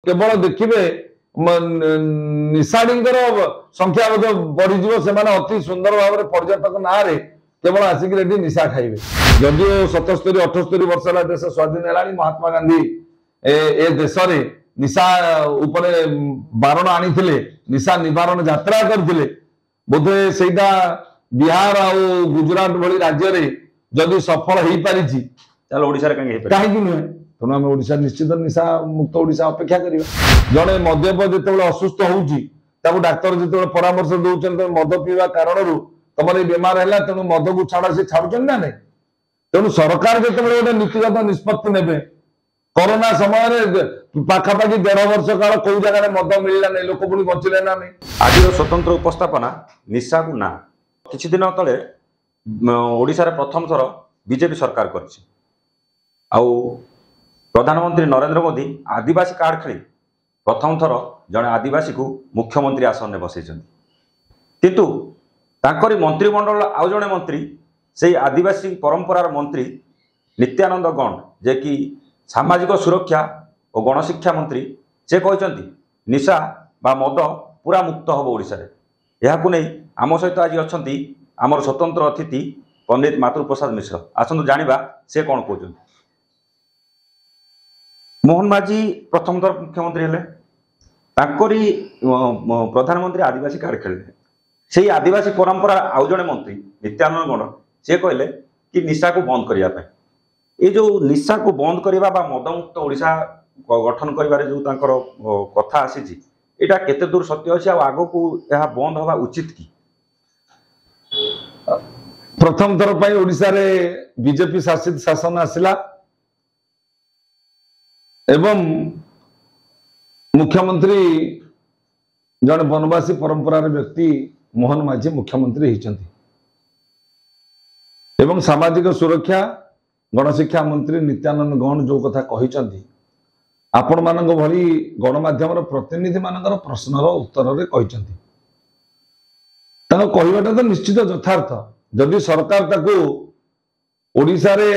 केवल देखिए निशाणींकर संख्या बढ़ीज से अति सुंदर भाव में पर्यटक ना केवल आसिक निशा खाइबे जदियो 77-78 वर्ष है देश स्वाधीन है महात्मा गांधी ए देश में निशा उपरे बारण आनी निशा निवारण यात्रा करते बोधे सेटा बिहार आ गुजरात भली राज्य रे जदि सफल हो पारी कहीं नुहे तेणु आम ओडिशा निश्चित निशा मुक्त ओडिशा अपेक्षा करिबा। जड़े मद्यप जिते असुस्थ होउची ताकू डाक्तर जिते परामर्श दौरान मद पीवा कारण तुम बेमार है तेणु मद को छाड़ से छाड़ुन ना नहीं तेणु सरकार जो गोटे नीतिगत निष्पत्ति ने कोरोना समय पाखापाखि 1.5 वर्ष काल कौ जगह मद मिलला नहीं लोक पुणी बचिले ना नहीं। आज स्वतंत्र उपस्थापना निशा को ना किछि दिन तले ओडिशा रे प्रथम थर बीजेपी सरकार करछि आउ प्रधानमंत्री नरेंद्र मोदी आदिवासी कार्ड खेली प्रथम थर जड़े आदिवासी को मुख्यमंत्री आसन में बसई किंतु तांकरी मंत्रिमंडल आउ जड़े मंत्री से आदिवासी परंपरार मंत्री नित्यानंद गौड़ जे कि सामाजिक सुरक्षा और गणशिक्षा मंत्री से कहते निशा बा मद पूरा मुक्त हम ओडिशा रे। यहाकु नहीं आम सहित आज अच्छा आमर स्वतंत्र अतिथि पंडित मातृप्रसाद मिश्र आसतु जानिबा से कौन कहते। मोहन माझी प्रथम थर मुख्यमंत्री हेले तांकरी प्रधानमंत्री आदिवासी कार्ड खेले से आदिवासी परंपरा आउ जड़े मंत्री नित्यानंद गौड़ से कहले कि निशा को बंद करने ये जो निशा को बंद करने मदमुक्त ओडिशा गठन कर जो कथा आसी यहाँ केते दूर सत्य अच्छे आग को यह बंद हवा उचित कि प्रथम थर पर ओडिशा रे बीजेपी शासित शासन आसिला एवं मुख्यमंत्री जन वनवासी परंपरार व्यक्ति मोहन माझी मुख्यमंत्री होती एवं सामाजिक सुरक्षा गणशिक्षा मंत्री नित्यानंद गौड़ जो कथा कहते आपण मानक भली गणमाध्यम प्रतिनिधि मानकर प्रश्नर उत्तर रे कहते कहवाटा तो निश्चित यथार्थ जदि सरकार ताकू ओडिशा रे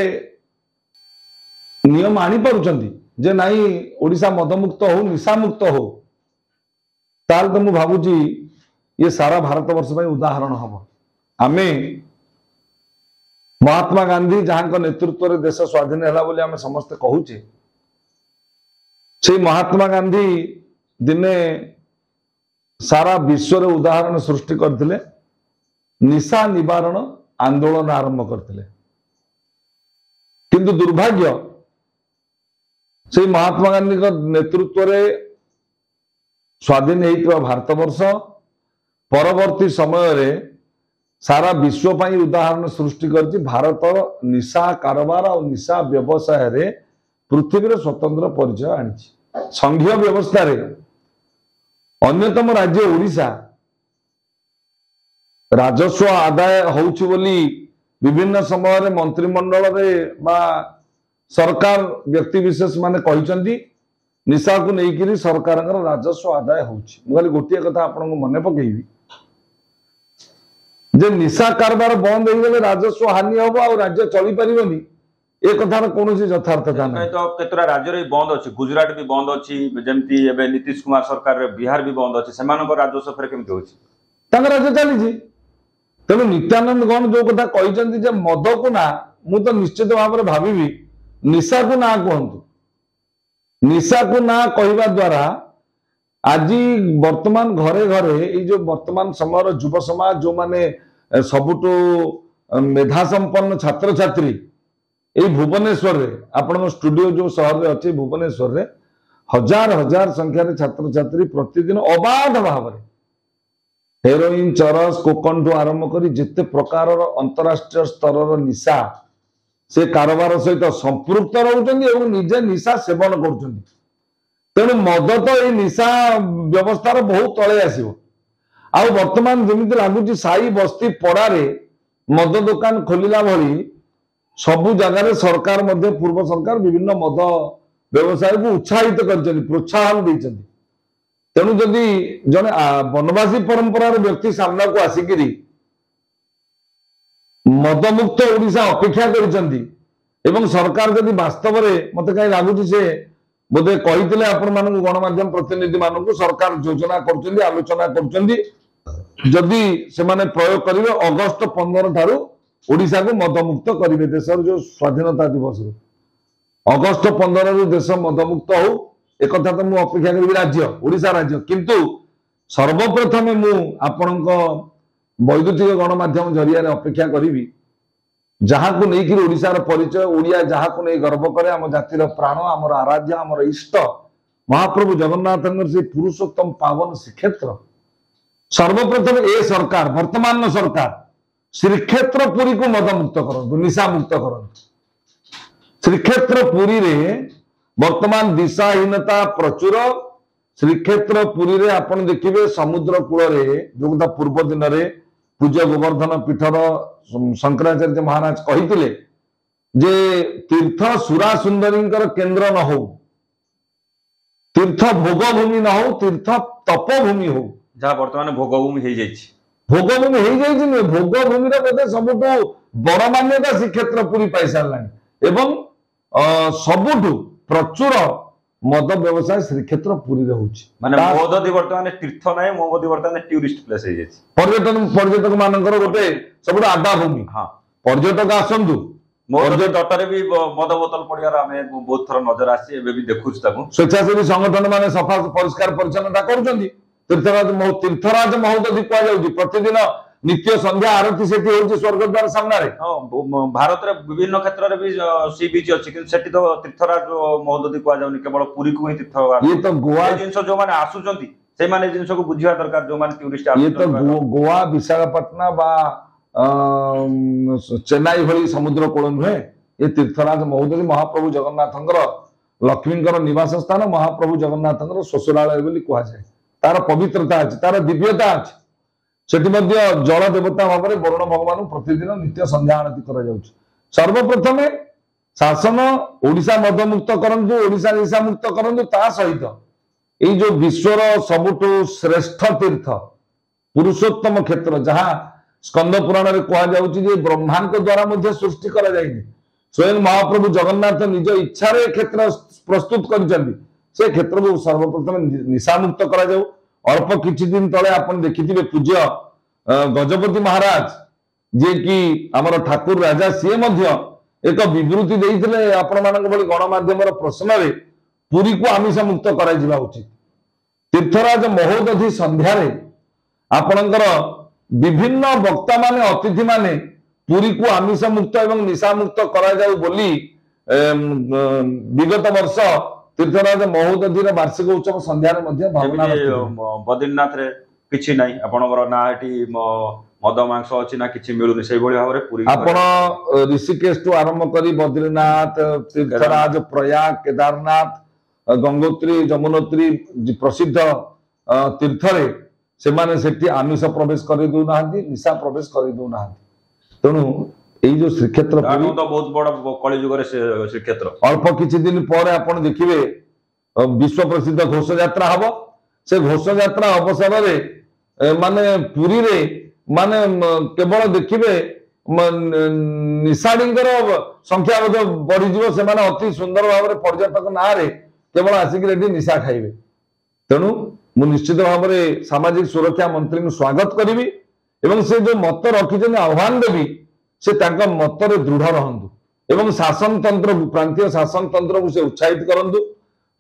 नियम आनी पारुचंती जे नहीं ओडिशा मदमुक्त हो निशा मुक्त हो ताल तो मुझे भावुची ये सारा भारत वर्ष में उदाहरण हम आमे महात्मा गांधी जहां नेतृत्व रे देश स्वाधीन है बोली आमे समस्ते कहूचे से महात्मा गांधी दिने सारा विश्व रे उदाहरण सृष्टि करथिले निशा निवारण आंदोलन आरंभ करथिले किंतु दुर्भाग्य से महात्मा गांधी नेतृत्व रे स्वाधीन होता भारत वर्ष परवर्ती समय रे सारा विश्व पाई उदाहरण सृष्टि करछि भारत निशा कारोबार और निशा व्यवसाय रे पृथ्वी रे स्वतंत्र परिचय आनी संघीय व्यवस्था रे अन्यतम राज्य ओडिशा राजस्व आदाय होउछि बोली विभिन्न समय रे मंत्रिमंडल रे बा सरकार व्यक्ति विशेष माने कहिसंती निशा को लेकिन सरकार राजस्व आदाय होली गोटे कथा आपन मन पकईबी जे निशा कारबार बंद हो गले राजस्व हानि हम आ राज्य चली पारिबनी ए कथार कौन यथार्थता नहीं। तो केतरा राज्य रे बंद अछि गुजरात भी बंद अछि जेमती एबे नीतीश कुमार सरकार रे बिहार भी बंद अछि सेमानक राजस्व फेर केमती होछि तांग राज्य चली जी तेणु नित्यानंद गौड़ जो कथा कहिसंती जे मद को ना मु तो निश्चित भाव में भाविबी निशा को ना कहतु निशा को ना कहवा द्वारा आज वर्तमान घरे घरे ये जो वर्तमान समय युव समाज जो माने सबुठु मेधा संपन्न छात्र छात्री ये भुवनेश्वर रे आपण स्टूडियो जो शहर रे अच्छे भुवनेश्वर रे हजार हजार संख्यार छात्र छात्री प्रतिदिन अबाध भाव में हेरोइन चरस कोकन ठू आरंभ कर जिते प्रकार अंतरराष्ट्रीय स्तर निशा से कारोबार सहित संपृक्त रोचंती निजे निशा सेवन कर तेणु मद तो ये निशा व्यवस्थार बहुत तले आसो आ वर्तमान जमी लगुच साई बस्ती पड़ारे मद दुकान खोलिला भली सबु जगार सरकार मध्य पूर्व सरकार विभिन्न मद व्यवसाय को उत्साहित कर प्रोत्साहन देते तेणु जदि जने वनवासी परंपरार व्यक्ति सामना को आसिक मदमुक्त ओडिशा अपेक्षा कर सरकार जदि वास्तव में मत कहीं लगुच से बोधे कही आपण मानक गणमाध्यम प्रतिनिधि मानक सरकार योजना कर आलोचना करदी से प्रयोग करेंगे अगस्ट 15 ठारू ओडिशा को मदमुक्त करेंगे देशर जो स्वाधीनता दिवस अगस्ट 15 रु देश मदमुक्त हो एक तो मुझे अपेक्षा करी राज्य ओडिशा राज्य किंतु सर्वप्रथम मु आपण वैद्युतिक गणमाध्यम जरिया अपेक्षा करी जहाँ को लेकिन ओडिशार परिचय ओडिया जहाँ को नहीं गर्व करे आम जातिर प्राण आमर आराध्य आमर इष्ट महाप्रभु जगन्नाथ से पुरुषोत्तम पावन श्रीक्षेत्र सर्वप्रथम ए सरकार वर्तमान सरकार श्रीक्षेत्र पुरी को मदमुक्त करंतु निशा मुक्त करंतु श्रीक्षेत्र पुरी रे वर्तमान दिशाहीनता प्रचुर श्रीक्षेत्र पुरी रे आपण देखिबे समुद्र कूल रे जो पूर्व दिन रे पूज्य गोवर्धन पीठर शंकराचार्य महाराज कही जे तीर्थ सुरा सुंदरी केंद्र न हो तीर्थ भोगभूमि न हो तीर्थ तपभूमि हो जहाँ वर्तमान भोगभूमि हो जाइए भोगभूमि हो जाइए भोगभूमि बोधे सबुठ बड़ मान्यता श्रीक्षेत्र पुरी पाई सारे एवं सबुठु प्रचुर मद व्यवसाय श्रीक्षेत्र पुरी होची माने महोदधि वर्तमान तीर्थ नाही महोदधि वर्तमान टूरिस्ट प्लेस हे जाइए पर्यटक मानकर गोटे सबुठ आडा भूमि हाँ पर्यटक आसंतु महोदधि तटरे भी मद बोतल पड़ियार आमे बहुत थर नजर आसी एबे भी देखुछ ताकू स्वेच्छासेवी संगठन माने सफा परिष्कार परिच्छन्नता करूछंती तीर्थराज महोदधि कह जाउची प्रतिदिन नित्य संध्या आरती सेठी होउची स्वर्गद्वार सामने रे भारत रे विभिन्न क्षेत्र रे भी सी बीच अछि कि सेठी तो तीर्थराज महोदधि कह जाउनी केवल पुरी को ही तीर्थ ये तो गोवा जिंस जो माने आसुचंती से माने जिंस को बुझिया दरकार जो माने टूरिस्ट ये तो गोवा विशाखापट्टना बा चेन्नई भली समुद्र कूल नुहे ये तीर्थराज महोदधि महाप्रभु जगन्नाथंकर लक्ष्मींकर निवास स्थान महाप्रभु जगन्नाथंकर ससुरालय बोली कह जाए तार पवित्रता अछि तार दिव्यता अछि सेठी मध्य जल देवता भाव में वरुण भगवान प्रतिदिन नित्य संध्या आरती करा जाउछि सर्वप्रथम शासन ओडिशा मदमुक्त करंतु ओडिशा निशा मुक्त करंतु ता सहित एई जो विश्वर सबुठु श्रेष्ठ तीर्थ पुरुषोत्तम क्षेत्र जहाँ स्कंद पुराण रे कहा जाउछि जे ब्रह्मांड द्वारा मध्य सृष्टि करा जायनि स्वयं महाप्रभु जगन्नाथ निज इच्छा रे क्षेत्र प्रस्तुत करिसथि से क्षेत्र को सर्वप्रथम निशा मुक्त करा जाऊ अल्प किछि दिन तले आपण देखिथिबे पूज्य गजपति महाराज जे कि हमर ठाकुर राजा सी मध्य एक विवृत्ति देइथिले आपण मानक बली गणमाध्यम प्रश्न रे पुरी को आमिष मुक्त करा जिबा उचित तीर्थराज महोदधि संध्या रे आपणकर विभिन्न वक्ता माने अतिथि माने पुरी को आमिष मुक्त एवं निशा मुक्त करा जाऊ बोली विगत वर्ष तीर्थराज महोदधि वार्षिक उत्सव संध्या भावना बद्रीनाथ रे किछि नाही आपनकर ना एठी मद मांस अछि ना किछि मिलुनी सेहि भली भाबरे पूरी आपण ऋषिकेश टू आरंभ करी बद्रीनाथ तीर्थराज प्रयाग केदारनाथ गंगोत्री जमुनोत्री प्रसिद्ध तीर्थ रे से माने सेठी आमिष प्रवेश करि दउ नाहंती निशा प्रवेश करि दउ नाहंती तेनु एई जो श्रीक्षेत्र पुरी तो बहुत बड़ा कलि युग रे श्रीक्षेत्र अल्प किछि दिन पर आपण देखिबे विश्व प्रसिद्ध घोष यात्रा हबो से घोष यात्रा अवसर रे माने पुरी रे माने केवल देखिबे निशाड़ींकर संख्या बोध बढ़ी जीवो से माने अति सुंदर भाव रे पर्यटक ना रे केवल आसिक रेडी निशा खाइबे तेनु मु निश्चित भाव रे सामाजिक सुरक्षा मंत्री को स्वागत करिवि एवं से जो मत रखिछन आह्वान देबी से तांका मत रे दृढ़ रहंतु एवं शासन तंत्र प्रांतीय शासन तंत्र को से उत्साहित करंतु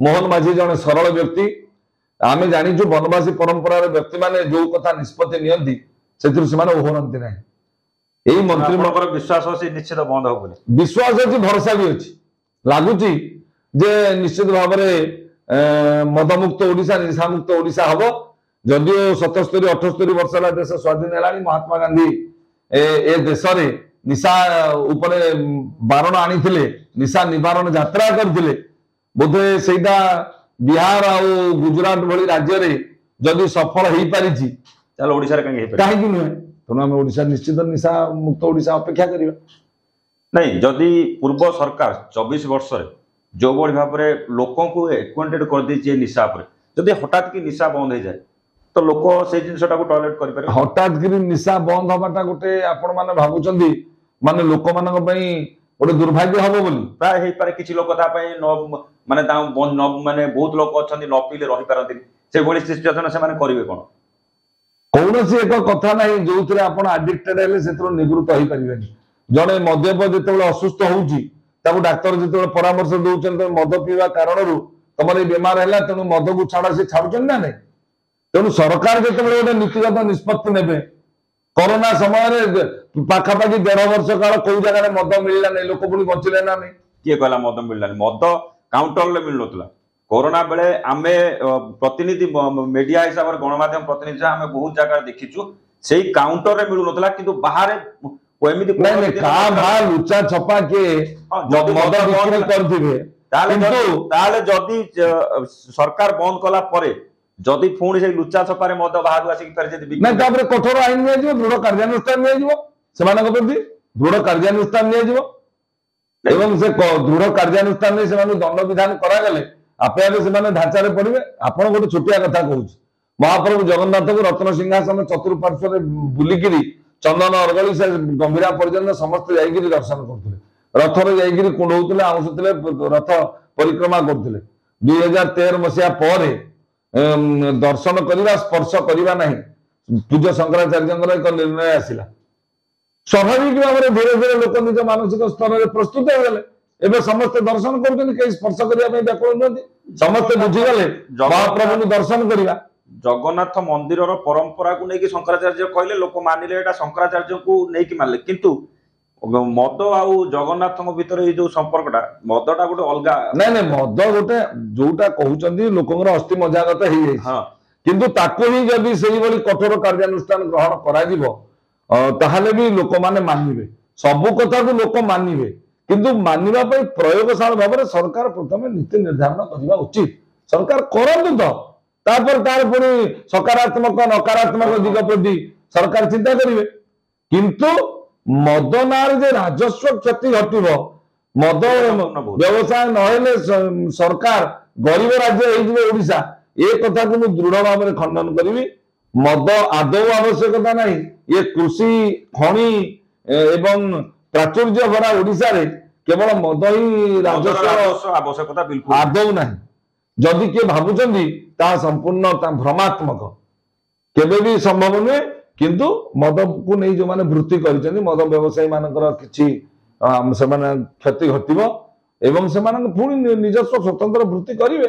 मोहन माझी जने सरल व्यक्ति आमे जानिछु वनवासी परंपरा रे व्यक्ति माने जो कथा निष्पत्ति नियंती सेतिर से माने ओहरंती नाही एई मंत्री मनकर विश्वास अछि निश्चित बंद हो बोली विश्वास अछि भरोसा भी अछि लागुची जे निश्चित भाव रे मदमुक्त ओडिशा निशा मुक्त ओडिशा हबो जदियो 77 78 वर्ष ला देश स्वाधीन हेलानी महात्मा गांधी ए देश रे निशा उपरे बारण आनिथिले निशा निवारण यात्रा करथिले बोधे सेटा बिहार आ गुजरात भली राज्य रे जदि सफल हेई पारिछि चलो ओडिसा रे काहे कि नुहे तनो हम ओडिसा निश्चित निशा मुक्त ओडिसा अपेक्षा करिबा नहीं जदि पूर्व सरकार 24 वर्ष रे जो बड़ी भाव में लोकों को एक्वेंटेड कर दी निशा पर जदि हठात की निशा बंद हो जाए तो लोक से जिनटा को टॉयलेट कर पारे हठात की निशा बंद हवाटा गोटे आपण माने भाबुचंदी माने लोक मानक पई गोटे दुर्भाग्य हबो बोली प्राय हे पारे किछि लोक ता पई ମାନେ ମାନେ ବହୁତ ଲୋକ ଅଛନ୍ତି ନ ପିଇଲେ ରହିପାରନ୍ତିନି, ସେଭଳି ସିଚୁଏସନ ସେମାନେ କରିବେ କଣ? କୌଣସି ଏକ କଥା ନାହିଁ ଯୋଉଥିରେ ଆପଣ ଆଡିକ୍ଟେଡ ହେଲେ ସେଥିରୁ ନିବୃତ୍ତ ହେଇପାରିବେନି। ଜଣେ ମଦ୍ୟପ ଯେତେବେଳେ ଅସୁସ୍ଥ ହଉଛି ତାକୁ ଡାକ୍ତର ଯେତେବେଳେ ପରାମର୍ଶ ଦଉଛନ୍ତି ମଦ ପିଇବା କାରଣରୁ ତମର ଏଇ ବେମାର ହେଲା ତେଣୁ ମଦକୁ ଛାଡ, ସେ ଛାଡୁଛନ୍ତି ନା ନାଇଁ? ତେଣୁ ସରକାର ଯେତେବେଳେ ଗୋଟେ ନୀତିଗତ ନିଷ୍ପତ୍ତି ନେବେ, କରୋନା ସମୟରେ ପାଖାପାଖି 1.5 ବର୍ଷ କାଳ କୋଉ ଜାଗାରେ ମଦ ମିଳିଲା ନାହିଁ, ଲୋକ ପୁଣି ବଞ୍ଚିଲେ ନା ନାହିଁ? କିଏ କହିଲା ମଦ ମିଳିଲାନି? ମଦ କାଉଣ୍ଟରରେ ମିଳୁନଥିଲା। कोरोना बेले आमे प्रतिनिधि मीडिया हिसाब से गणमाध्यम प्रतिनिधि आमे बहुत जगह देखिछु सेही काउंटर रे मिलु नथला किंतु बाहर एमिति लुचा छपा के मद बिक्री करथिबे ताले जदी सरकार बंद कला परे जदी पुणी से लुचा छपारे मद बाहर आसी फेर जदी ना तापर कठोर आईन निया जिवो, दृढ़ कार्यानुष्ठान निया जिवो, सेमानक प्रति दृढ़ कार्यानुष्ठान निया जिवो एवं से दृढ़ कार्यानुष्ठान ने सेमानु दंड विधान करा गले आपे आपे सेमाने ढांचारे पड़िबे। आपण गोटे छोटिया कथा कहूछ, महाप्रभु जगन्नाथ को रत्न सिंहासन चतुर्पार्श्व बुलिकिरी चंदन अरगली से गंभीरा पर्यंत समस्त जाइकिरी दर्शन करथुले, रथर जाइकिरी कुंडौतले आउसुतले, रथ परिक्रमा करथुले। 2013 मसिया पर दर्शन करवा स्पर्श करवा नहीं पूज्य शंकराचार्य एक निर्णय आसिला। स्वाभाविक भाव में धीरे धीरे लोक निज मानसिक स्तर में प्रस्तुत हो गले, एबे समस्त दर्शन करते कहीं स्पर्श करने व्याकुल नुहति, समस्ते बुझीगले महाप्रभु दर्शन करवा। जगन्नाथ मंदिर परंपरा को लेकिन शंकराचार्य कहले लोक मानिले एटा शंकराचार्य को लेकिन मानले, किंतु मद आउ जगन्नाथ भीतर ये जो संपर्कटा मदटा गोटे अलगा नहीं नहीं मद गोटे जोटा कहउचंदी लोकंगर अस्थि मजागत हो जाय, हां किंतु ताको ही जदी सेही बली कठोर कार्यानुष्ठान ग्रहण करा जिवो ताहले भी लोक माने मानिबे, सब कथा को लोक मानिबे, किंतु मानिबा पय प्रयोगशाला भाव में सरकार प्रथम नीति निर्धारण करबा उचित। सरकार करंतु तो तापर तार पुनी सकारात्मक नकारात्मक दिग प्रति सरकार चिंता करिवे, किंतु मद नार जे राजस्व क्षति घटिब, मद व्यवसाय नहेले सरकार गरीब राज्य होइजिबे ओडिशा, ए कथा को दृढ़ भाव में खंडन करी। मद आदौ आवश्यकता नहीं, ये कृषि खनि एवं प्राचुर्य भरा ओडिशा रे केवल मद ही राजस्व आवश्यकता बिल्कुल आदौ नहीं। जदि किए भावुचंदी ता संपूर्ण भ्रमात्मक, केबे भी संभव नुहे। किंतु मद को नहीं जो माने वृत्ति करिसेंती मद व्यवसायी मानकर किछि सेमाने क्षति घटिबो एवं सेमान पुणी निजस्व स्वतंत्र वृत्ति करिवे।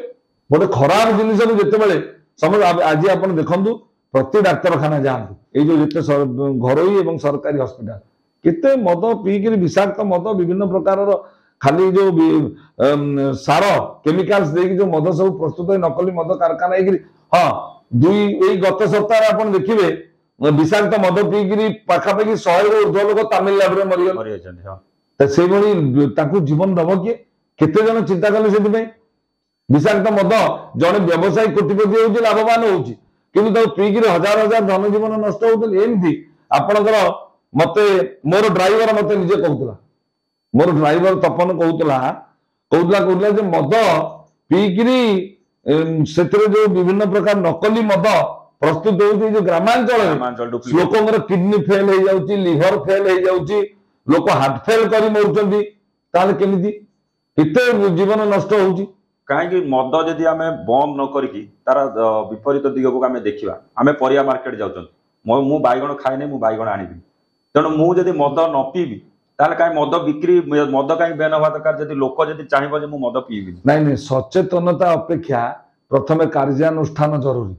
गोटे खराब जिनिस जेतेबेले समझ आज आपण देखंतु प्रति डाक्तरखाना जाआंतु, ए जो जेते घरोई एवं सरकारी हॉस्पिटल केते मद पीकिरी विषाक्त मद विभिन्न प्रकार खाली जो सार केमिकल्स देकी जो मद सब प्रस्तुत है नकली मद कारखाना हेकिरी। हाँ गत सप्ताह आपण देखिबे विषाक्त मद पीकिरी पाखापाखि 100 ରୁ ऊर्ध्व लोक तमिलनाडु रे मरि गले, से भली ताकू जीवन दब किए? केते जन चिंता कले सेति पे? विषाक्त मद जने व्यवसायी कोटिपति होउची लाभवान होउची, किंतु ताकू पीकिरी हजार हजार धन जीवन नष्ट होउतले। एमती आपणकर मते मोर ड्राइवर मते निजे कहउतला, मोर ड्राइवर तपन कहउतला जे मद पीकिरी सेतरे जो विभिन्न प्रकार नकली मद प्रस्तुत होउची जो ग्रामांचल लोकंगर किडनी फेल हो जाउची, लिवर फेल हो जाउची, लोक हार्ट फेल करी मरुचंदी, ताले केमिति केते जीवन नष्ट होउची? कहीं मद जदि आमे बंद न करिकी तार विपरीत दिग को आमे देखिबा, आमे परिया मार्केट जाउचन मु बाइगण खाइने मु बाइगण आनिबी, तेणु मु जदि मद न पीबी ताले काई मद बिक्री मद काई बैन होवा दरकार? जदि लोक जदि चाहिबो जे मु मद पीबी नहीं सचेतनता अपेक्षा प्रथमे कार्यानुष्ठान जरूरी।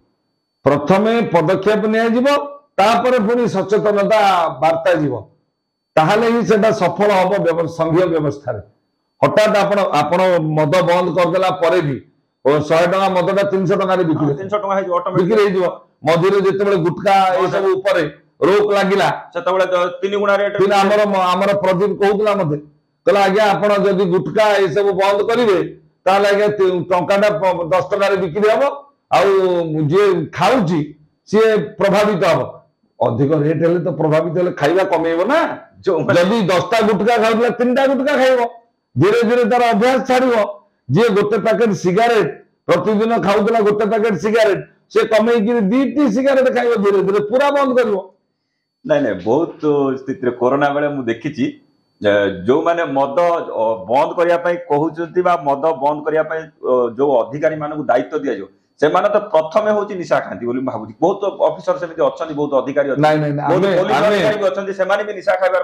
प्रथमे पदक्षेप नियाजिबो तापर पुनी सचेतनता वार्ता जीवो, ताहले ही सेटा सफल हबो संघीय व्यवस्था रे। हठात आपण मद बंद करदेला परे भी 100 टका मदटा 300 टका रे बिक्री 300 टका हे ऑटोमेटिक बिक्री हे जीवो। मधुरे जेतेबेले गुटका ए सब ऊपर रोक लागिला सेतेबेले 3 गुणा रेट हमर प्रदीप कहउतला मते कहला आज्ञा आपण जदि गुटका ए सब बंद करिवे ताले आज्ञा टंकाटा 10 टका रे बिक्री हबो, आउ जे खाउची से प्रभावित हबो। अधिक रेट हेले तो प्रभावित हेले खाइबा कमेइबो ना। जदि 10टा गुटका खाउतला 3टा गुटका खाइबो, धीरे धीरे तार अभ्यास छाड़िबो। जे गोटे पैकेट सिगारेट प्रतिदिन खाउतला गोटे पैकेट सिगारेट से कमेइकी 2टी सिगारेट खाइबो, धीरे धीरे पूरा बंद करिवो। नहीं नहीं बहुत स्थिति कोरोना बेले मु देखिची जो माने मद बंद करिया पई कहउचंती बा मद बंद करिया पई जो अधिकारी मानकु दायित्व दिया जो से माने तो प्रथमे होची निशा खांती बोली भाबुची बहुत ऑफिसर सेमिति अछंती बहुत अधिकारी अछंती नहीं नहीं बहुत पुलिस अधिकारी भी अछंती से माने भी निशा खाइबार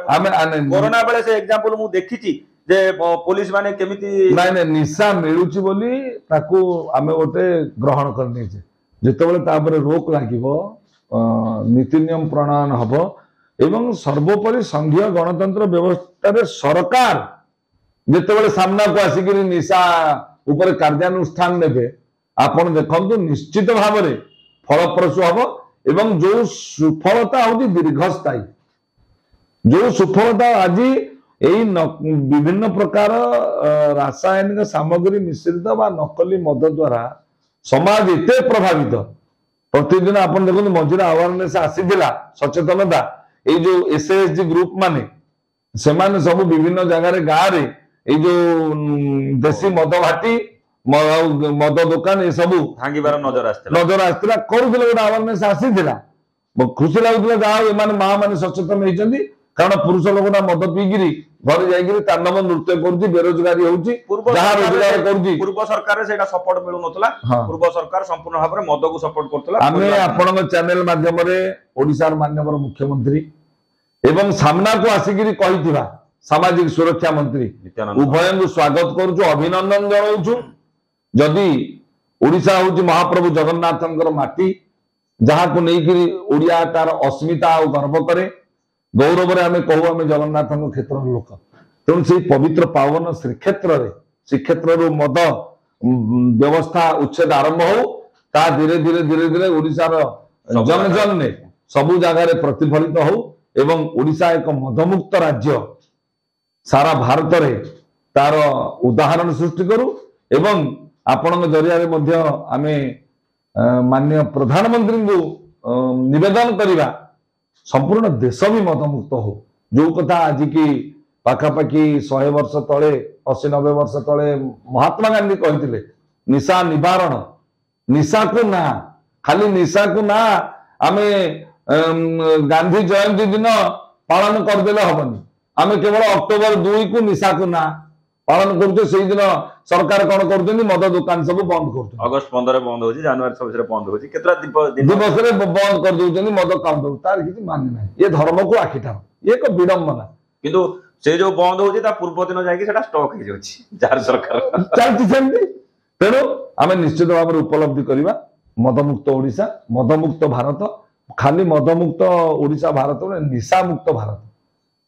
कोरोना बेले से एग्जांपल मु देखिची जे पुलिस माने केमिति नहीं नहीं निशा मिलुची बोली ताकू आमे गोटे ग्रहण करनी छे जेतेबेले तापर रोक लागिबो नीति नियम प्रणयन हबो एवं सर्वोपरि संघीय गणतंत्र व्यवस्था रे सरकार जेतेबेले सामना को आसिकरी निशा ऊपर कार्यानुष्ठान नेबे आपण देखंतु निश्चित भाव में फलप्रसू हम एवं जो सुफलता होती दीर्घस्थायी जो सुफलता आज यही विभिन्न प्रकार रासायनिक सामग्री मिश्रित बा नकली मद द्वारा समाज एते प्रभावित प्रतिदिन आपण देखो मझे अवेयरनेस आसीला सचेतनता ये जो एसएसजी ग्रुप माने सेमाने सब विभिन्न जगह गाँव में जो देशी मद भाटी मद दुकान ये सब भांगिबार नजर आसला करुले गोटे अवेयरनेस आसीला खुशी लगुला जहाँ एम माँ मैंने सचेतन होती कारण पुरुष लोकटा मद पीकिरी घर जाइए तांडव नृत्य करुच्ची बेरोजगारी होउची जहाँ रोजगार करुच्ची पूर्व सरकार से सपोर्ट मिलु नतला पूर्व सरकार संपूर्ण भाव में मद को सपोर्ट करतला आमे आपन चैनल माध्यम रे ओडिसा माननीय मुख्यमंत्री एवं सामना को आसिकरी कहिथिबा सामाजिक सुरक्षा मंत्री उभय को स्वागत करूछु अभिनंदन जणाउछु जदि ओडिसा होची महाप्रभु जगन्नाथंकर माटी जहाँ को लेकिन ओडिया तार अस्मिता और गर्व करे गौरव रे आमे कहू आमे जगन्नाथ क्षेत्र लोक तेणु से पवित्र पावन श्रीक्षेत्र श्रीक्षेत्र मद व्यवस्था उच्छेद आरंभ हो ता धीरे धीरे धीरे धीरे ओडिशार जन जन ने सबु जगह प्रतिफलित हो एवं ओडिशा एक मदमुक्त राज्य सारा भारत रे तार उदाहरण सृष्टि करू एवं आपण जरिया मध्य आमे माननीय प्रधानमंत्री को निवेदन करवा संपूर्ण देश भी मदमुक्त हो जो कथा आज की पाखापाखि 100 वर्ष तले 80-90 वर्ष तले महात्मा गांधी कहते निशा निवारण निशा को ना खाली निशा को ना आमे गांधी जयंती दिन पालन करदेले हबनी आमे केवल अक्टोबर 2 को निशा को ना पालन करते से दिन सरकार कौन कर मद दुकान सब बंद कर अगस्त 15 बंद हो जनवरी 26 बंद हो दिवस बंद कर दउछनी मद काम तार किसी माने ना ये धर्म को आखिटा ये एक विडंबना किंतु से जो बंद होची ता पूर्व दिन जाई सेटा स्टॉक हे जाउची जार सरकार चलती सेमती तेणु आमे निश्चित भाव उपलब्धि करबा मदमुक्त ओडिशा मदमुक्त भारत खाली मदमुक्त ओडिशा भारत निशा मुक्त भारत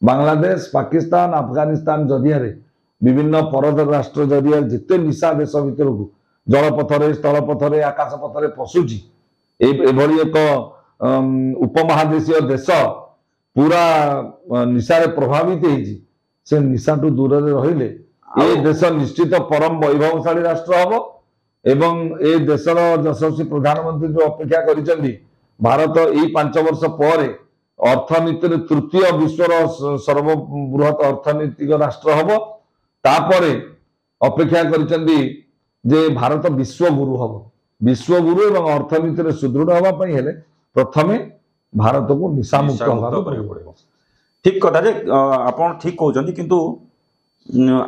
बांग्लादेश पाकिस्तान अफगानिस्तान जरिया विभिन्न परद राष्ट्र जरिया जिते निशा देश भीतर को जलपथरे स्थल पथरे आकाश पथरे पशुची एभली एक उपमहादेशीय देश पूरा निशा प्रभावित होती से निशा टू दूर रहिले ये देश निश्चित परम वैभवशाली राष्ट्र हम एवं ए देशर यशस्वी प्रधानमंत्री जो अपेक्षा करिसेंती भारत यही 5 वर्ष पर अर्थनीति तृतीय विश्वर सर्वबृहत अर्थनैतिक राष्ट्र हम तापरे अपेक्षा करिसेंती जे भारत विश्वगुरु हम विश्वगुरु एवं अर्थनीति सुदृढ़ होगापी हेले प्रथमे भारत को निशा मुक्त ठीक कथा जे आपण ठीक कहउछंती किंतु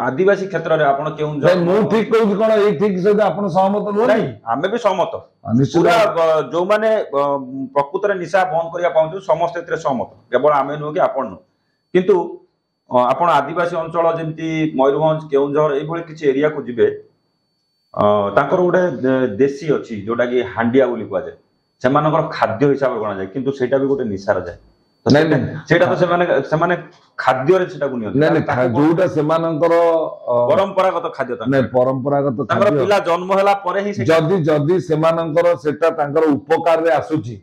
आदिवासी क्षेत्र रे आपण केउ मु ठीक कहउछ कोन ए ठीक से आपण सहमत न नहीं हमें भी सहमत पूरा जो माने प्रकृत रे निशा बंद करिया पाउछु समस्त एतरे सहमत केवल आमे नो कि आपण नो किंतु आपण आदिवासी अंचल जेमती मयूरभंज केउंझर ए भली किछि एरिया को जिबे तांकर गोटे देशी अछि जोटा कि हांडिया बोली कुआ जाय सेमानकर खाद्य हिसाब गणा जाय किंतु सेटा भी गोटे निशार जाय नहीं नहीं सेटा तो सेमाने खाद्य रे सेटा को नियंत्रण नहीं नहीं जोटा सेमानकर परंपरागत खाद्य नहीं परंपरागत तांकर पिला जन्म होला परे ही जदी जदी सेमानकर सेटा तांकर उपकार रे आसुची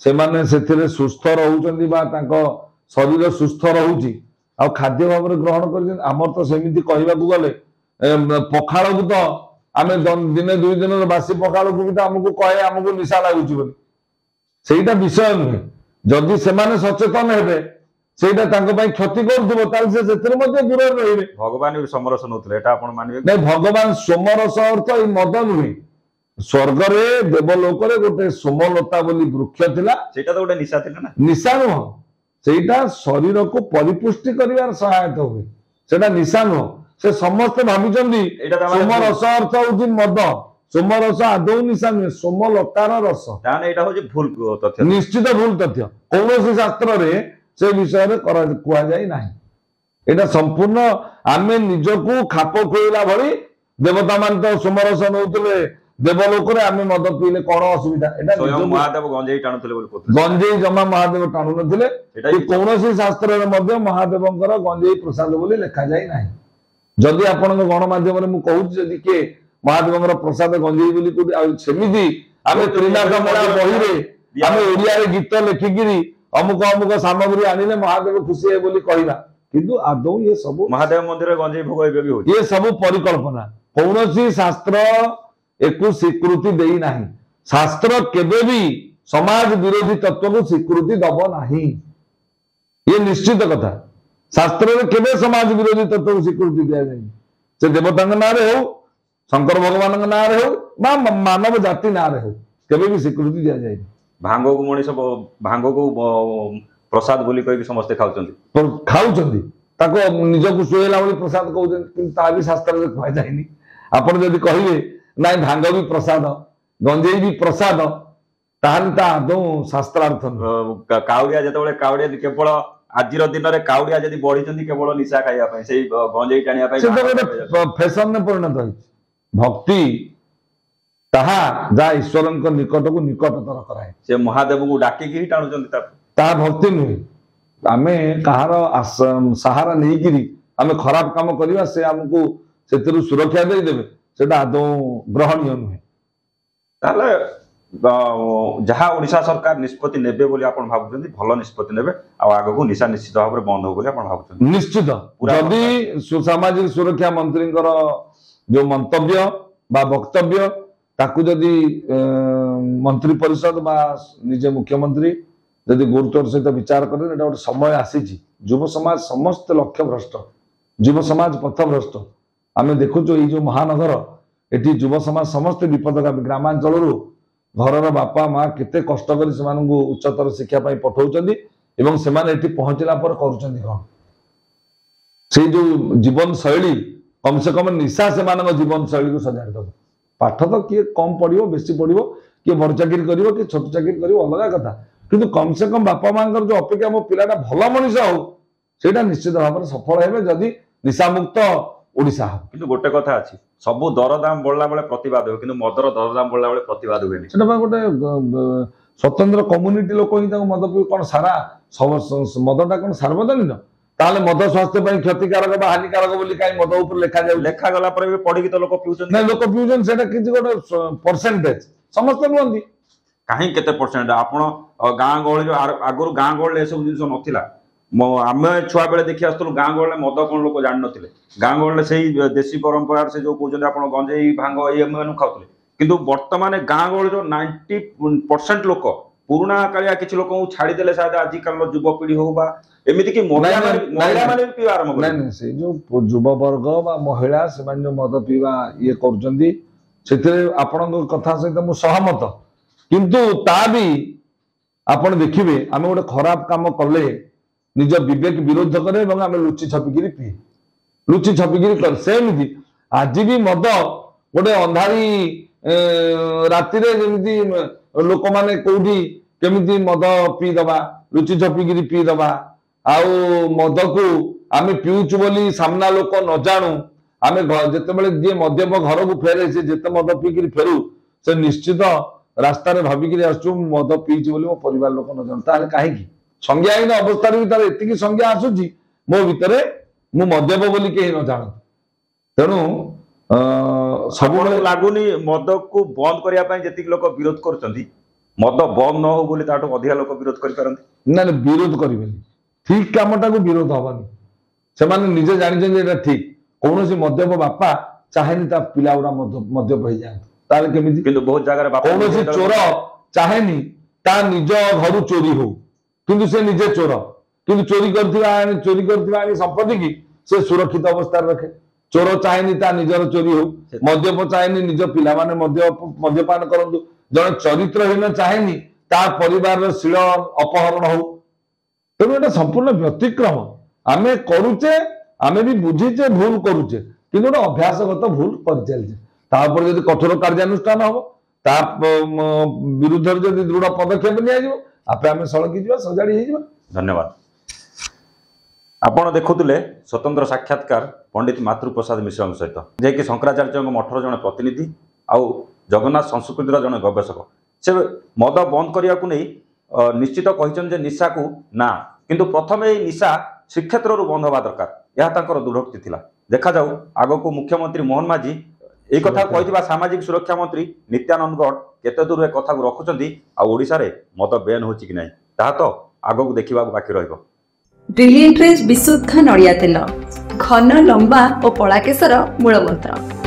सेमाने सेथिरे सुस्थ रहउचंदी बा तांको शरीर सुस्थ रहउची आ खाद्य भाव ग्रहण कर आमर तो सेमिति कहबा को गले पखाड़ को तो आमे दिने 2 दिन बासी पखाड़ को भी तो हमको कहे हमको निशा लागुची बोली सेटा विषय नुहे जदि सेमाने सचेतन हेबे सेटा तांको पई क्षति करदबो ताल से सेतिर मध्ये दूर रहिबे भगवान भी समरसन होतले एटा आपण मानबे नहीं भगवान सोमरस अर्थ ई मद नुहे स्वर्ग रे देवलोक रे गोटे सोमलता बोली वृक्ष थिला सेटा तो गोटे निशा थिला ना निशा नुह सेटा शरीर को परिपुष्टि करिवार सहायता हुए ସେଟା ନିଶା ନୁହଁ। ସେ ସମସ୍ତେ ଭାବିଛନ୍ତି ଏଇଟା ତା ମାନେ ସୋମ ରସ ଅର୍ଥ ହଉଛି ମଦ। ସୋମ ରସ ଆଦୌ ନିଶା ନୁହେଁ, ସୋମ ଲତାର ରସ। ତାହେଲେ ଏଇଟା ହଉଛି ଭୁଲ ତଥ୍ୟ। ନିଶ୍ଚିତ ଭୁଲ ତଥ୍ୟ। କୌଣସି ଶାସ୍ତ୍ରରେ ସେ ବିଷୟରେ କୁହାଯାଇ ନାହିଁ। ଏଇଟା ସମ୍ପୂର୍ଣ୍ଣ ଆମେ ନିଜକୁ ଖାପ ଖୁଆଇଲା ଭଳି, ଦେବତା ମାନେ ତ ସୋମରସ ନଉଥିଲେ ଦେବଲୋକରେ, ଆମେ ମଦ ପିଇଲେ କଣ ଅସୁବିଧା? ଏଟା ମହାଦେବ ଗଞ୍ଜେଇ ଟାଣୁଥିଲେ ବୋଲି କହୁଥିଲେ। ଗଞ୍ଜେଇ ଜମା ମହାଦେବ ଟାଣୁ ନଥିଲେ। କୌଣସି ଶାସ୍ତ୍ରରେ ମଧ୍ୟ ମହାଦେବଙ୍କର ଗଞ୍ଜେଇ ପ୍ରସାଦ ବୋଲି ଲେଖାଯାଇ ନାହିଁ। ଯଦି ଆପଣଙ୍କ ଗଣମାଧ୍ୟମରେ ମୁଁ କହୁଛି, ଯଦି କିଏ ମହାଦେବଙ୍କର ପ୍ରସାଦ ଗଞ୍ଜେଇ ବୋଲି କୋଉଠି, ଆଉ ସେମିତି ଆମେ ତ୍ରିନାଥ ମେଳା ବହିରେ ଆମେ ଓଡିଆରେ ଗୀତ ଲେଖିକିରି ଅମୁକ ଅମୁକ ସାମଗ୍ରୀ ଆଣିଲେ ମହାଦେବ ଖୁସି ହେବେ ବୋଲି କହିବା, କିନ୍ତୁ ଆଦୌ ଏ ସବୁ ମହାଦେବ ମନ୍ଦିରରେ ଗଞ୍ଜେଇ ଭୋଗ ଏବେ ବି ହଉଛି। ଏ ସବୁ ପରିକଳ୍ପନା। କୌଣସି ଶାସ୍ତ୍ର ଏକୁ ସ୍ୱୀକୃତି ଦେଇ ନାହିଁ। ଶାସ୍ତ୍ର କେବେ ବି ସମାଜ ବିରୋଧୀ ତତ୍ତ୍ୱକୁ ସ୍ୱୀକୃତି ଦବ ନାହିଁ, ଏ ନିଶ୍ଚିତ କଥା। ଶାସ୍ତ୍ରରେ କେବେ ସମାଜ ବିରୋଧୀ ତତ୍ତ୍ୱକୁ ସ୍ୱୀକୃତି ଦିଆଯାଇନି। ସେ ଦେବତାଙ୍କ ନାଁରେ ହଉ, ଶଙ୍କର ଭଗବାନଙ୍କ ନାଁରେ ହଉ, ବା ମାନବ ଜାତି ନାଁରେ ହଉ, କେବେ ବି ସ୍ୱୀକୃତି ଦିଆଯାଇନି। ଭାଙ୍ଗକୁ ମଣିଷ ଭାଙ୍ଗକୁ ପ୍ରସାଦ ବୋଲି କହିକି ସମସ୍ତେ ଖାଉଛନ୍ତି, ତାକୁ ନିଜକୁ ଶୁଏଇଲା ଭଳି ପ୍ରସାଦ କହୁଛନ୍ତି, କିନ୍ତୁ ତା ବି ଶାସ୍ତ୍ରରେ କୁହାଯାଇନି। ଆପଣ ଯଦି କହିବେ ନାଇଁ ଭାଙ୍ଗ ବି ପ୍ରସାଦ, ଗଞ୍ଜେଇ ବି ପ୍ରସାଦ, ତାହେଲେ ତା ଆଦୌ ଶାସ୍ତ୍ରାର୍ଥ ନୁହେଁ। କାଉଡ଼ିଆ ଯେତେବେଳେ କାଉଡ଼ିଆ କେବଳ ଆଜିର ଦିନରେ କାଉଡ଼ିଆ ଯଦି ବଢିଛନ୍ତି କେବଳ ନିଶା ଖାଇବା ପାଇଁ, ସେଇ ଗଞ୍ଜେଇ ଟାଣିବା ପାଇଁ, ସେଟା ଗୋଟେ ଫ୍ୟାସନରେ ପରିଣତ ହେଇଛି। ଭକ୍ତି ତାହା ଯାହା ଈଶ୍ୱରଙ୍କ ନିକଟକୁ ନିକଟତର କରାଏ। ସେ ମହାଦେବଙ୍କୁ ଡାକିକି ହିଁ ଟାଣୁଛନ୍ତି, ତାହା ଭକ୍ତି ନୁହେଁ। ଆମେ କାହାର ସାହାରା ନେଇକିରି ଆମେ ଖରାପ କାମ କରିବା, ସେ ଆମକୁ ସେଥିରୁ ସୁରକ୍ଷା ଦେଇଦେବେ, ସେଟା ଆଦୌ ଗ୍ରହଣୀୟ ନୁହେଁ। ତାହେଲେ ଯାହା ଓଡ଼ିଶା ସରକାର ନିଷ୍ପତ୍ତି ନେବେ ବୋଲି ଆପଣ ଭାବୁଛନ୍ତି, ଭଲ ନିଷ୍ପତ୍ତି ନେବେ, ଆଉ ଆଗକୁ ନିଶା ନିଶ୍ଚିତ ଭାବରେ ବନ୍ଦ ହବ ବୋଲି ଆପଣ ଭାବୁଛନ୍ତି? ନିଶ୍ଚିତ। ଯଦି ସାମାଜିକ ସୁରକ୍ଷା ମନ୍ତ୍ରୀଙ୍କର ଯୋଉ ମନ୍ତବ୍ୟ ବା ବକ୍ତବ୍ୟ, ତାକୁ ଯଦି ମନ୍ତ୍ରୀ ପରିଷଦ ବା ନିଜେ ମୁଖ୍ୟମନ୍ତ୍ରୀ ଯଦି ଗୁରୁତ୍ୱର ସହିତ ବିଚାର କରେ, ଏଟା ଗୋଟେ ସମୟ ଆସିଛି। ଯୁବ ସମାଜ ସମସ୍ତେ ଲକ୍ଷ୍ୟ ଭ୍ରଷ୍ଟ, ଯୁବ ସମାଜ ପଥଭ୍ରଷ୍ଟ। ଆମେ ଦେଖୁଛୁ ଏଇ ଯୋଉ ମହାନଗର, ଏଠି ଯୁବ ସମାଜ ସମସ୍ତେ ବିପଦଗାମୀ। ଗ୍ରାମାଞ୍ଚଳରୁ ଘରର ବାପା ମା କେତେ କଷ୍ଟ କରି ସେମାନଙ୍କୁ ଉଚ୍ଚତର ଶିକ୍ଷା ପାଇଁ ପଠାଉଛନ୍ତି, ଏବଂ ସେମାନେ ଏଠି ପହଞ୍ଚିଲା ପରେ କରୁଛନ୍ତି କଣ? ସେଇ ଯୋଉ ଜୀବନ ଶୈଳୀ, କମ ସେ କମ ନିଶା ସେମାନଙ୍କ ଜୀବନ ଶୈଳୀକୁ ସଜାଡ଼ି ଦେବ। ପାଠ ତ କିଏ କମ ପଢିବ, ବେଶୀ ପଢିବ, କିଏ ବଡ ଚାକିରି କରିବ, କିଏ ଛୋଟ ଚାକିରି କରିବ, ଅଲଗା କଥା, କିନ୍ତୁ କମ ସେ କମ ବାପା ମାଙ୍କର ଯୋଉ ଅପେକ୍ଷା ମୋ ପିଲାଟା ଭଲ ମଣିଷ ହଉ, ସେଇଟା ନିଶ୍ଚିତ ଭାବରେ ସଫଳ ହେବେ ଯଦି ନିଶାମୁକ୍ତ ଓଡ଼ିଶା ହବ। କିନ୍ତୁ ଗୋଟେ କଥା ଅଛି, ସବୁ ଦରଦାମ ବଢିଲା ବେଳେ ପ୍ରତିବାଦ ହୁଏ, କିନ୍ତୁ ମଦର ଦରଦାମ ବଢିଲା ବେଳେ ପ୍ରତିବାଦ ହୁଏନି। ସେଟା ଗୋଟେ ସ୍ୱତନ୍ତ୍ର କମ୍ୟୁନିଟି ଲୋକ ହିଁ ତାକୁ ମଦ ପିଉ। କଣ ସାରା ମଦଟା କଣ ସାର୍ବଜନୀନ? ତାହେଲେ ମଦ ସ୍ୱାସ୍ଥ୍ୟ ପାଇଁ କ୍ଷତିକାରକ ବା ହାନିକାରକ ବୋଲି କାହିଁ ମଦ ଉପରେ ଲେଖାଯାଉଛି? ଲେଖାଗଲା ପରେ ବି ପଢିକି ତ ଲୋକ ପିଉଛନ୍ତି। ନାଇଁ, ଲୋକ ପିଉଛନ୍ତି, ସେଟା କିଛି ଗୋଟେ ପରସେଣ୍ଟେଜ, ସମସ୍ତେ ନୁହନ୍ତି। କାହିଁ କେତେ ପରସେଣ୍ଟ? ଆପଣ ଗାଁ ଗହଳିରେ ଆଗରୁ ଗାଁ ଗହଳିରେ ଏସବୁ ଜିନିଷ ନଥିଲା। ଆମେ ଛୁଆ ବେଳେ ଦେଖି ଆସୁଥିଲୁ, ଗାଁ ଗହଳିରେ ମଦ କଣ ଲୋକ ଜାଣିନଥିଲେ। ଗାଁ ଗହଳିରେ ସେଇ ଦେଶୀ ପରମ୍ପରାରେ ସେ ଯୋଉ କହୁଛନ୍ତି ଆପଣ ଗଞ୍ଜେଇ ଭାଙ୍ଗ ଏମାନଙ୍କୁ ଖାଉଥିଲେ, କିନ୍ତୁ ବର୍ତ୍ତମାନ ଗାଁ ଗହଳିର 90% ଲୋକ, ପୁରୁଣା କାଳିଆ କିଛି ଲୋକଙ୍କୁ ଛାଡ଼ିଦେଲେ ସାୟଦ ଆଜିକାଲିର ଯୁବପିଢି ହଉ ବା ଏମିତିକି ମହିଳାମାନେ ବି ପିଇବା ଆରମ୍ଭ କଲେ। ନାଇଁ, ସେଇ ଯୋଉ ଯୁବବର୍ଗ ବା ମହିଳା ସେମାନେ ଯୋଉ ମଦ ପିଇବା ଇଏ କରୁଛନ୍ତି, ସେଥିରେ ଆପଣଙ୍କ କଥା ସହିତ ମୁଁ ସହମତ, କିନ୍ତୁ ତା ବି ଆପଣ ଦେଖିବେ, ଆମେ ଗୋଟେ ଖରାପ କାମ କଲେ ନିଜ ବିବେକ ବିରୋଧ କରେ ଏବଂ ଆମେ ଲୁଚି ଛପିକିରି ପିଏ, ଲୁଚି ଛପିକିରି କରେ। ସେମିତି ଆଜି ବି ମଦ ଗୋଟେ ଅନ୍ଧାରୀ ରାତିରେ ଯେମିତି ଲୋକମାନେ କୋଉଠି କେମିତି ମଦ ପିଇଦବା, ଲୁଚି ଛପିକିରି ପିଇଦବା, ଆଉ ମଦକୁ ଆମେ ପିଉଛୁ ବୋଲି ସାମ୍ନା ଲୋକ ନ ଜାଣୁ, ଆମେ ଯେତେବେଳେ ଯିଏ ମଦ୍ୟପ ଘରକୁ ଫେରେ, ସେ ଯେତେ ମଦ ପିଇକିରି ଫେରୁ, ସେ ନିଶ୍ଚିତ ରାସ୍ତାରେ ଭାବିକିରି ଆସୁଛୁ ମଦ ପିଇଛି ବୋଲି ମୋ ପରିବାର ଲୋକ ନ ଜାଣୁ। ତାହେଲେ କାହିଁକି ସଂଜ୍ଞାହୀନ ଅବସ୍ଥାରେ ବି ତାର ଏତିକି ସଂଜ୍ଞା ଆସୁଛି ମୋ ଭିତରେ, ମୁଁ ମଦ୍ୟପ ବୋଲି କେହି ନ ଜାଣନ୍ତି। ତେଣୁ ସବୁବେଳେ ଲାଗୁନି ମଦକୁ ବନ୍ଦ କରିବା ପାଇଁ ଯେତିକି ଲୋକ ବିରୋଧ କରୁଛନ୍ତି, ମଦ ବନ୍ଦ ନ ହଉ ବୋଲି ତାଠୁ ଅଧିକା ଲୋକ ବିରୋଧ କରିପାରନ୍ତି? ନା, ବିରୋଧ କରିବେନି, ଠିକ କାମଟାକୁ ବିରୋଧ ହବନି। ସେମାନେ ନିଜେ ଜାଣିଛନ୍ତି ଏଇଟା ଠିକ। କୌଣସି ମଦ୍ୟପ ବାପା ଚାହେଁନି ତା ପିଲା ଗୁଡା ମଦ୍ୟପ ହେଇଯାଆନ୍ତି, ତାହେଲେ କେମିତି? କିନ୍ତୁ ବହୁତ ଜାଗାରେ କୌଣସି ଚୋର ଚାହେଁନି ତା ନିଜ ଘରୁ ଚୋରି ହଉ, କିନ୍ତୁ ସେ ନିଜେ ଚୋର, କିନ୍ତୁ ଚୋରି କରିଥିବା ଆଣି ସମ୍ପତ୍ତି କି ସେ ସୁରକ୍ଷିତ ଅବସ୍ଥାରେ ରଖେ। ଚୋର ଚାହେଁନି ତା ନିଜର ଚୋରି ହଉ, ମଦ୍ୟପ ଚାହେଁନି ନିଜ ପିଲାମାନେ ମଦ୍ୟପାନ କରନ୍ତୁ, ଜଣେ ଚରିତ୍ରହୀନ ଚାହେଁନି ତା ପରିବାରର ଶୀଳ ଅପହରଣ ହଉ। ତେଣୁ ଏଟା ସମ୍ପୂର୍ଣ୍ଣ ବ୍ୟତିକ୍ରମ। ଆମେ କରୁଛେ आमे भी बुझीचे भूल करूचे कि गोटे अभ्यासगत भूल कर चलचे तापर यदि कठोर कार्यानुष्ठान हम ता विरुद्ध यदि दृढ़ पदक्षेप निया आपे आमे सड़की जीवा सजाड़ी हे जीवा। धन्यवाद। आपण देखुले स्वतंत्र साक्षात्कार पंडित मातृप्रसाद मिश्र सहित जे कि शंकराचार्य मठर जड़े प्रतिनिधि आउ जगन्नाथ संस्कृतिर जड़े गवेषक से मद बंद करने को नहीं निश्चित कहते निशा को ना किंतु प्रथम ये निशा श्रीक्षेत्र बंद हवा दरकार यह दृढ़ोक्ति थिला। देखा जाऊ आग को मुख्यमंत्री मोहन माझी एक कथा कही सामाजिक सुरक्षा मंत्री नित्यानंद गौड़ केते दूर एक कथा रखुंट आशा मद बैन हो कि ना ता तो आग को देखा बाकी रहिबो। ब्रिलियंट विशुद्ध नड़िया तेल घन लंबा और पड़ा केशर मूलमंत्र।